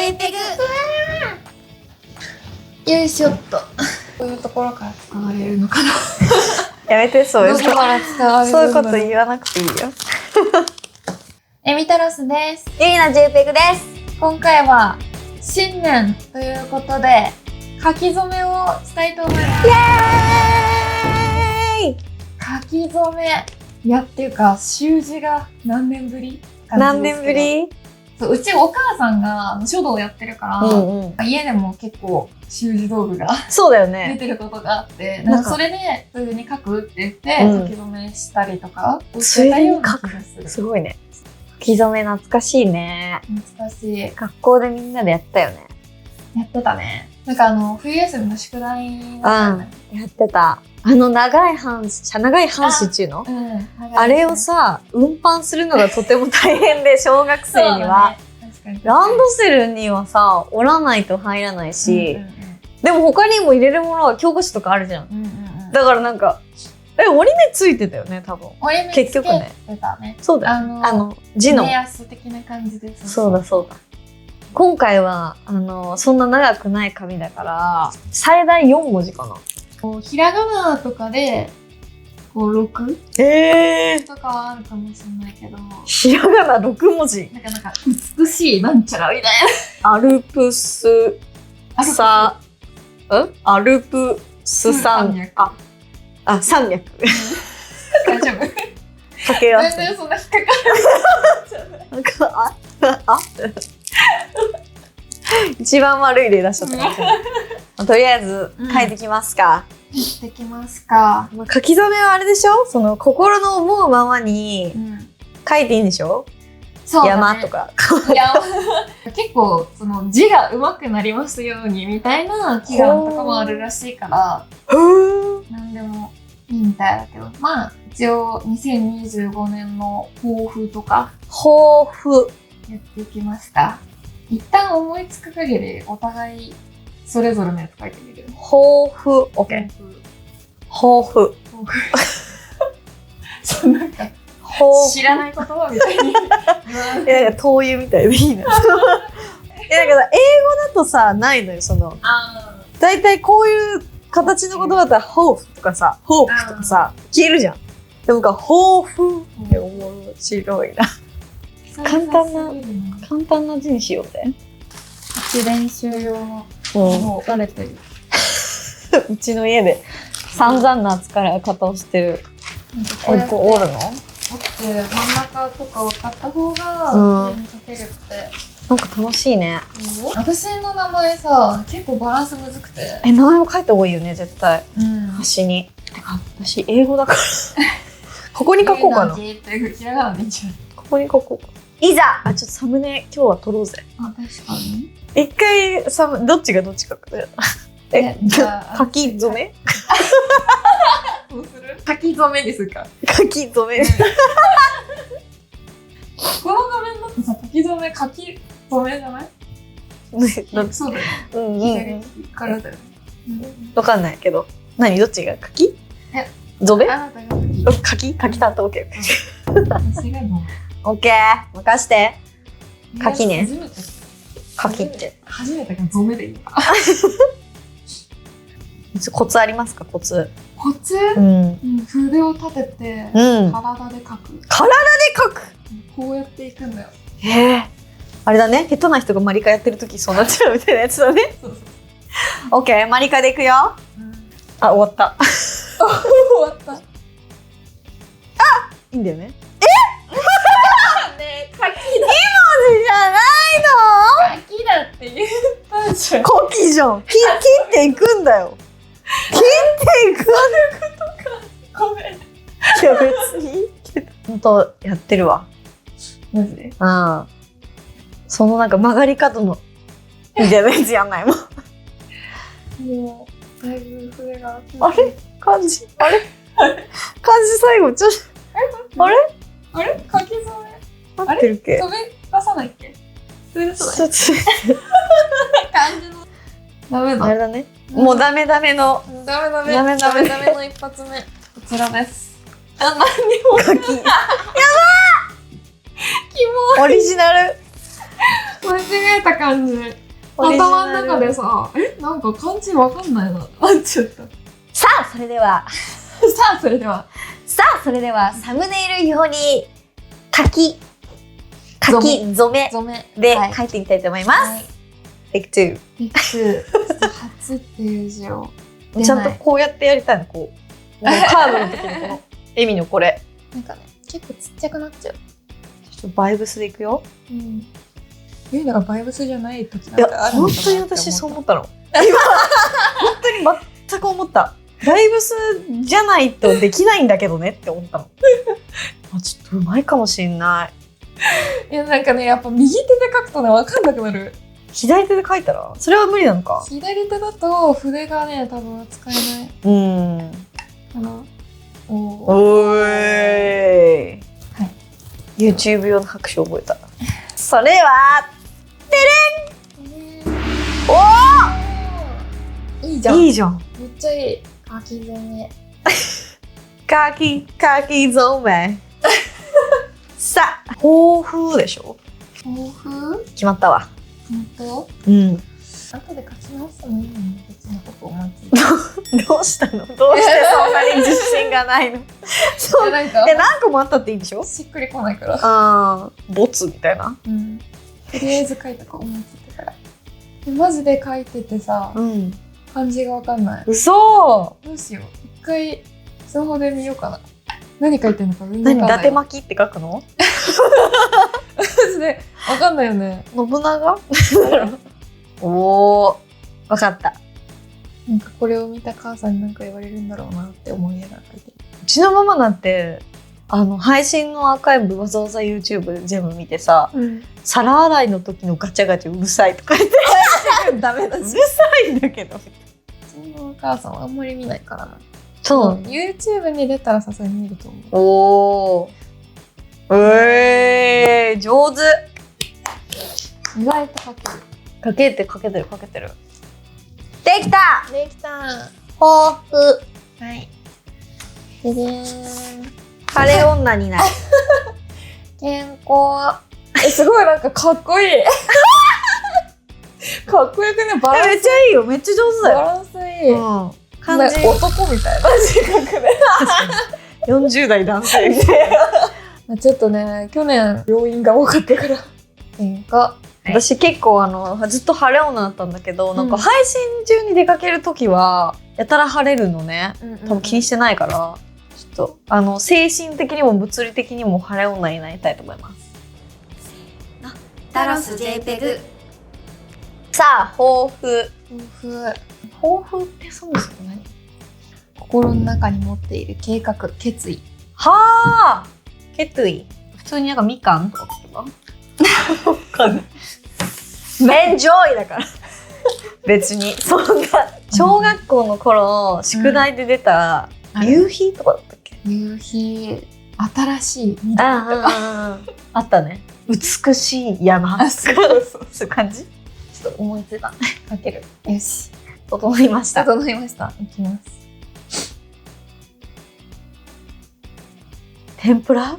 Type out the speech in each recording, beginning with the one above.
JPEG。よいしょっと。こういうところから使われるのかな。やめて、そういうどこから使われるそういうこと言わなくていいよ。エミタロスです。ゆいな JPEG です。今回は新年ということで書き初めをしたいと思います。イエーイ。書き初め。いやっていうか習字が何年ぶり？何年ぶり？そう、うちお母さんが書道をやってるから、家でも結構習字道具がそうだよ出ね。てることがあって、なんかそれでそういう風に書くって言って書き初めしたりとかをついしてたようでに書くな気がする。すごいね。書き初め懐かしいね。懐かしい。学校でみんなでやったよね。やってたね。なんか冬休みの宿題だったよね。やってた。長い半紙っていうの？あれをさ、運搬するのがとても大変で、小学生には。ランドセルにはさ、折らないと入らないし、でも他にも入れるものは教科書とかあるじゃん。だからなんか、折り目ついてたよね、多分。折り目結局ね。つけてたね。そうだよ。字の。目安的な感じです。そうだそうだ。今回は、そんな長くない紙だから、最大4文字かな。ひらがなとかで、6？とかはあるかもしれないけど。ひらがな6文字。なんか、美しいなんちゃらみたいな。アルプス山脈。山脈。大丈夫？かけ合わせ。全然そんな引っかかる。一番悪い例出しちゃったかもしれない。とりあえず書いてきますか。できますか。書き初めはあれでしょ？その心の思うままに書いていいんでしょ？そうだね。山とか。結構その字が上手くなりますようにみたいな祈願とかもあるらしいから、何でもいいみたいだけど、まあ一応2025年の抱負とか抱負やっていきますか。一旦思いつく限りお互いそれぞれのやつ書いてみる。抱負 OK。抱負。そうなんか知らない言葉みたいに。なんか灯油みたいでいいな。なんかさ、英語だとさ、ないのよ、だいたいこういう形の言葉だったら、抱負とかさ、ホープとかさ、消えるじゃん。でも抱負って面白いな。簡単な字にしようぜ。練習用のもう慣れてる。うちの家で散々な使い方をしてる。こう折るの？折って真ん中とかを買った方が書けるって。なんか楽しいね。私の名前さ、結構バランスむずくて。名前も書いた方がいいよね、絶対。端に。てか、私英語だから。ここに書こうかな。ひらがなでいいんじゃない？ここに書こうか。いざ！ちょっとサムネ今日は撮ろうぜ。確かに。一回どっちがどっちか書き初め？どうする？書き初めですか？書き初め。この画面だとさ、書き初めじゃない？そうだよね。左からだよね。わかんないけど。どっちが書き？初め？あなたが書き担当 OK。私がの。OK。任して。書きね。書きって。初めてがゾメでいいのか。コツありますか？コツ。コツ？筆を立てて、体で書く。体で書く？こうやっていくんだよ。あれだね。下手な人がマリカやってる時そうなっちゃうみたいなやつだね。OK。マリカでいくよ。終わった。終わった。いいんだよね。ねえ、書きだ。2文字じゃないの？書きだって言ったじゃん。書きじゃん。切っていくんだよ。切っていく。ごめん。いや別にいいけど。ほんとやってるわ。マジで？そのなんか曲がり角のみたいなやつやんないもん。もうだいぶ筆が。あれ？漢字？あれ？漢字最後ちょっと。あれ？書き初め。合ってるっけ？止め出さないっけ？それそうだね。漢字の。ダメだ。あれだね。もうダメの。ダメの一発目。こちらです。何にも。書き。やばキモい。オリジナル。間違えた感じ。頭の中でさ、なんか漢字わかんないなってなっちゃった。さあ、それでは、それではサムネイル用に書き初めで書いてみたいと思います。Take two。初っていう字を。ちゃんとこうやってやりたいの、こう。カードの時にこの、エミのこれ。なんかね、結構ちっちゃくなっちゃう。ちょっとバイブスでいくよ。ユイナがバイブスじゃない時なんてあるのかなって思った。いや、本当に私そう思ったの。今、本当に全く思った。バイブスじゃないとできないんだけどねって思ったの。ちょっとうまいかもしんない。いや、なんかね、やっぱ右手で書くとね、わかんなくなる。左手で書いたらそれは無理なのか。左手だと筆がね、多分使えない。かな。おーい。はい。YouTube 用の拍手を覚えた。それは、てれん。おー。いいじゃん。いいじゃん。めっちゃいい。書き初め。書き初め。さあ、抱負でしょ。抱負？決まったわ。本当？後で書き直してもいいのに、別のこと思いついた。どうしたの？どうしてそんなに自信がないの？そう、何個もあったっていいんでしょ？しっくりこないから。ボツみたいな。とりあえず書いたか思いついたから。マジで書いててさ、漢字がわかんない。嘘。どうしよう。一回スマホで見ようかな。何書いてんのか全然わかんない。伊達巻きって書くの？マジでわかんないよね。信長？おー、わかった。なんかこれを見た母さんに何か言われるんだろうなって思いながら書いてる。うちのママなんて配信のアーカイブわざわざ YouTube で全部見てさ、皿洗いの時のガチャガチャうるさいとか言ってダメだし、うるさいんだけど。うちのお母さんはあんまり見ないからな。そう、YouTube に出たらさすがに見ると思う。おー、上手。意外と書ける。かけてる。できた。抱負。はい。ででーん。晴れ女になる。健康。すごいなんかかっこいい。かっこよくね、バランス。めっちゃいいよ。めっちゃ上手だよ。バランスいい。感じ男みたいな字書くね。40代男性みたいな。ちょっとね、去年病院が多かったから。私結構ずっと晴れ女だったんだけど、なんか配信中に出かけるときはやたら晴れるのね。多分気にしてないから、ちょっと精神的にも物理的にも晴れ女になりたいと思います。タロス JPEG。さあ、抱負ってそもそも何？心の中に持っている計画、決意。はあ、決意。普通になんかみかんとか言えば？わかんない。エンジョイだから。別にそんな小学校の頃、宿題で出た夕日とかだったっけ？夕日、新しい緑とかあったね。美しい山。そういう感じ？ちょっと思いついた。書ける。よし。整いました。いきます。天ぷら？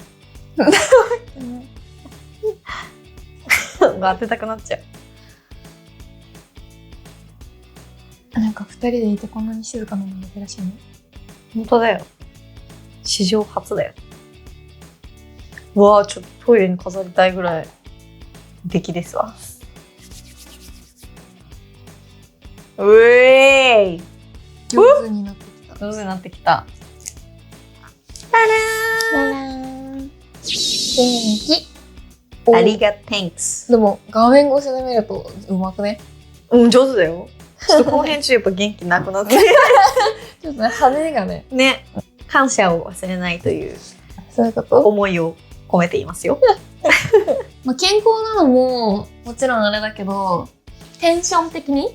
当てたくなっちゃう。なんか2人でいてこんなに静かなの珍しいね。本当だよ。史上初だよ。うわあ、ちょっとトイレに飾りたいぐらい出来ですわ。うえーい。上手になってきた。上手になってきた。タラーン。元気。ありが Thanks。でも画面越しで見るとうまくね。上手だよ。ちょっと後編中やっぱ元気なくなってちょっとね、羽がね。感謝を忘れないというそういうこと思いを込めていますよ。まあ健康なのももちろんあれだけど、テンション的に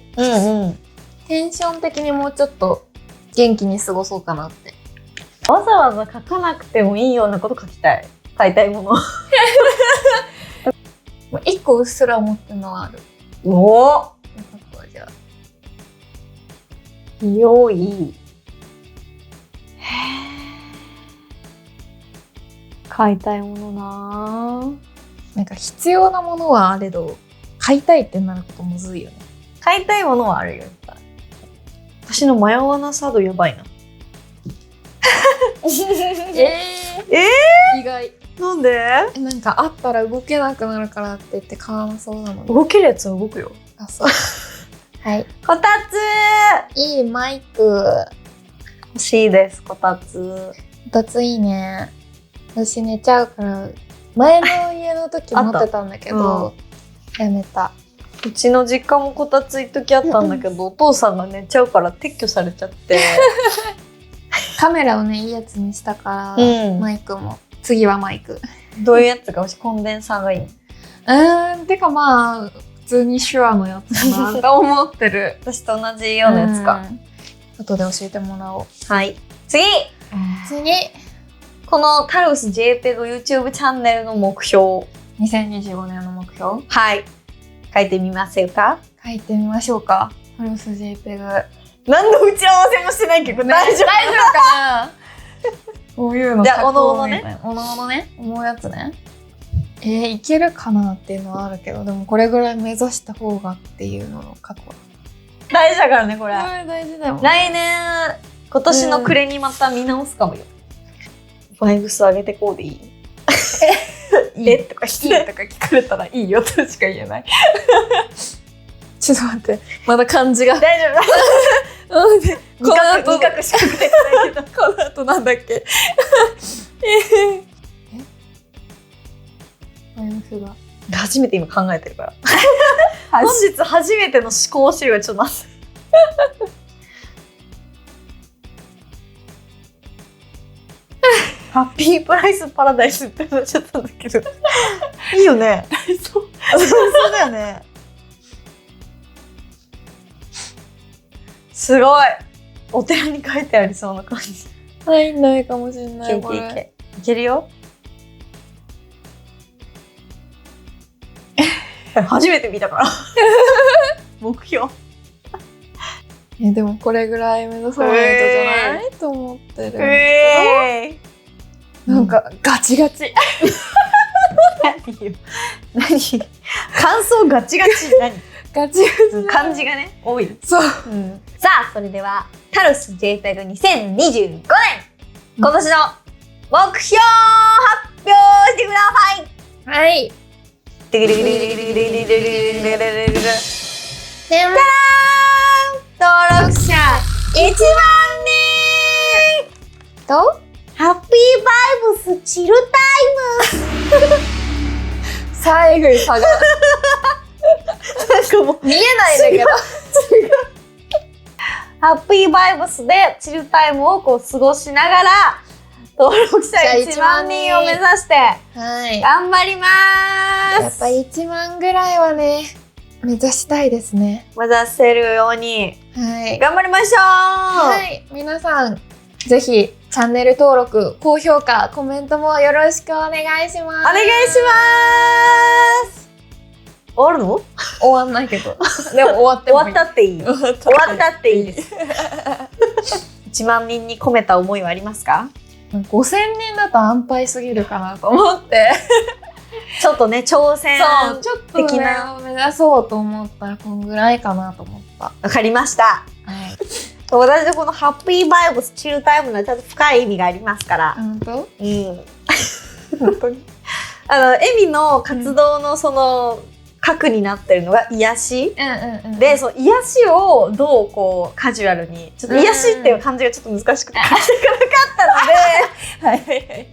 テンション的にもうちょっと元気に過ごそうかなって。わざわざ書かなくてもいいようなこと書きたい。買いたいもの。一個うっすら思ってるのはある。おお。じゃあ。良い。買いたいものな。なんか必要なものはあれど、買いたいってなることむずいよね。買いたいものはあるよ。私のマヨワナサードやばいな。意外。なんで？なんかあったら動けなくなるからって言って買わなそうなの。動けるやつは動くよ。あ、そう。はい。こたついいマイク。欲しいです、こたつ。こたついいね。私寝ちゃうから、前の家の時持ってたんだけど、やめた。うちの実家もこたつ一時あったんだけど、お父さんが寝ちゃうから撤去されちゃって。カメラをね、いいやつにしたから、マイクも。次はマイク。どういうやつが欲しい？コンデンサーがいい？てかまあ、普通に手話のやつかなと思ってる。私と同じようなやつか。後で教えてもらおう。はい。次！このタロス JPEG YouTube チャンネルの目標。2025年の目標？はい。書いてみませんか？書いてみましょうか。タロス JPEG。何の打ち合わせもしてないけど、大丈夫かな？こういうのじゃあ、おのおのね。おのおのね。思うやつね。いけるかなっていうのはあるけど、でもこれぐらい目指した方がっていうのを書くわ。大事だからね、これ。これ大事だよ。来年、今年の暮れにまた見直すかもよ。バイブス上げてこうでいい？とか聞かれたらいいよとしか言えない。ちょっと待って、まだ漢字が。大丈夫。この後、2画しか書いてないけど。この後なんだっけ。バイブスが。初めて今考えてるから。本日初めての思考資料がちょっと待って。ハッピープライスパラダイスってなっちゃったんだけど。いいよね。そうだよね。すごい。お寺に書いてありそうな感じ。入んないかもしれない。いけるよ。初めて見たから。目標。でもこれぐらい目指さないとじゃないと思ってる。なんかガチガチ。何？感想ガチガチ。何？ガチガチ。漢字がね多い。そう。さあそれではタロス JPEG 2025年今年の目標発表してください。はい。登録者1万人とハッピーバイブスチルタイム最後に差がなんかもう見えないんだけどハッピーバイブスでチルタイムをこう過ごしながら登録者1万人を目指して頑張りまーす。やっぱ1万ぐらいはね目指したいですね。目指せるように頑張りましょう。はい、皆さんぜひチャンネル登録、高評価、コメントもよろしくお願いします。お願いします。終わるの？終わんないけど。でも終わったっていい。終わったっていいです。1万人に込めた思いはありますか？5000人だと安牌すぎるかなと思ってちょっとね挑戦的な目指そうと思ったらこんぐらいかなと思った。わかりました。私のこのハッピーバイブスチルタイムのちゃんと深い意味がありますから。本当？本当に。エミの活動のその核になってるのが癒し、でその癒しをどうこうカジュアルにちょっと癒しっていう感じがちょっと難しくて書いてなかったので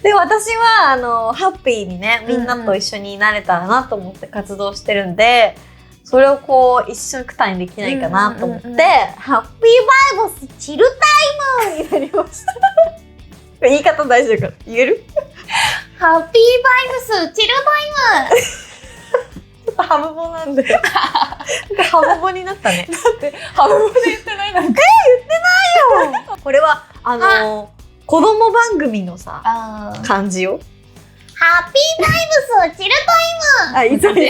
で私はハッピーにねみんなと一緒になれたらなと思って活動してるんで、それをこう一緒くたにできないかなと思って、ハッピーバイブスチルタイムになりました言い方大事だから言える？ハッピーバイブスチルタイムハムボなんでハムボになったね。だってハムボで言ってないなんか言ってないよこれは子供番組のさ感じよ。ハッピーバイブスチルタイムいそうい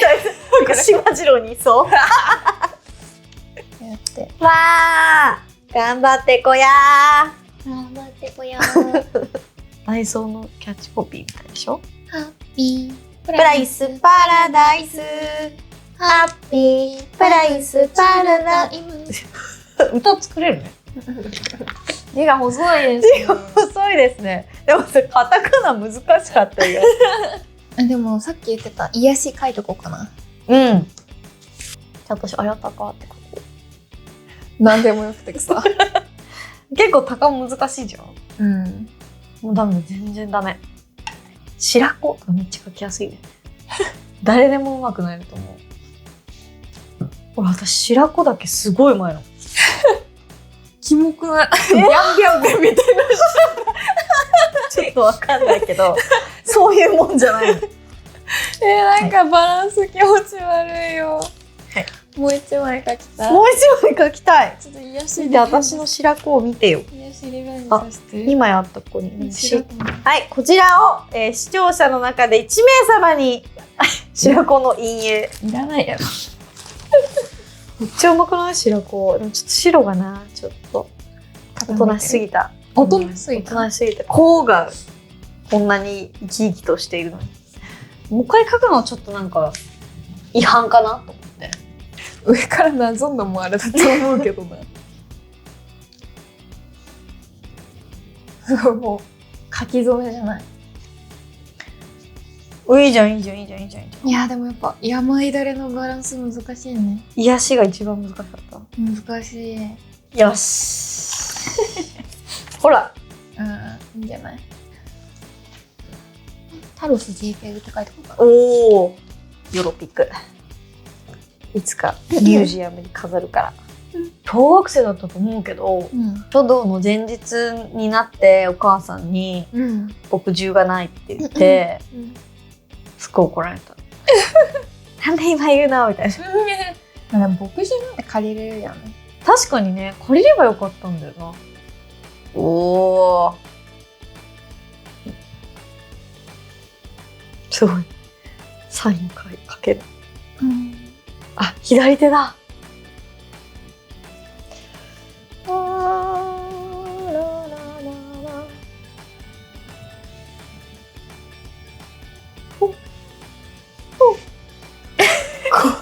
そう島次郎にいそうやってわー頑張ってこやー頑張ってこやダイソーのキャッチコピーみたいでしょ。ハッピープライスパラダイスハッピープライスパラダイス歌作れるね。字が細いです字が細いですね。でもそれカタカナ難しかったよ。でもさっき言ってた癒し書いとこうかな。うん。じゃあ私、あやたかって書こう。なんでもよくてさ。結構高難しいじゃん。うん。もうダメ、全然ダメ。白子とかめっちゃ書きやすいね。誰でも上手くなれると思う。ほら、私白子だけすごいうまいの。キモくない？ビャンビャンビャンみたいな。ちょっとわかんないけど、そういうもんじゃないの。なんかバランス気持ち悪いよ。はい。もう一枚書きたい。もう一枚書きたい。ちょっと癒し見て、私の白子を見てよ。癒しリベンジさせて。今やったここに。白子はい、こちらを、視聴者の中で1名様に白子の陰影。いらないやろ。めっちゃうまくない白子。でもちょっと白がな、ちょっとおとなしすぎた。おとなしすぎた。おとなしすぎた。こうがこんなに生き生きとしているのに。もう一回書くのはちょっとなんか違反かなと思って。上からなぞんのもあれだと思うけどな。すごいもう書き初めじゃない。いいじゃんいいじゃんいいじゃんいいじゃんいいじゃん。いやでもやっぱ山いだれのバランス難しいね。癒しが一番難しかった。難しい。よし。ほら。いいんじゃない。タロス JPEG って書いてこうかな。おお。ヨロピク。いつかミュージアムに飾るから。小学生だったと思うけど、書道の前日になってお母さんに墨汁がないって言って、すっごい怒られた。なんで今言うのみたいな。でも墨汁なんて借りれるやんね。確かにね、借りればよかったんだよな。おー。すごい。サイン書ける。あ、左手だ。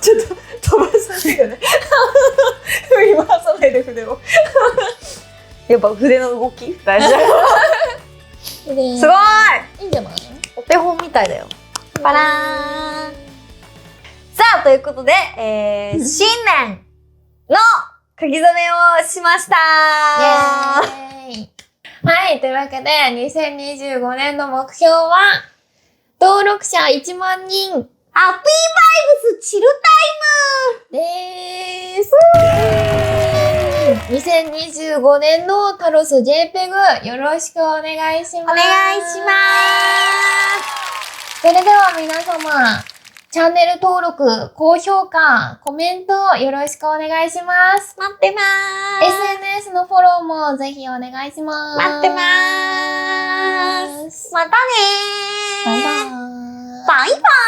ちょっと飛ばさないでね。振り回さないで筆を。やっぱ筆の動き大事だよ。すごい。いいんじゃない？お手本みたいだよ。パラーン。さあということで、新年の書き初めをしました。イエーイ。はい、というわけで2025年の目標は登録者1万人。ハッピーバイブスチルでーす。2025年のタロス JPEG よろしくお願いします。お願いします。それでは皆様、チャンネル登録、高評価、コメントよろしくお願いします。待ってまーす。 SNS のフォローもぜひお願いします。待ってまーす。またねー。バイバーイ。バイバーイ。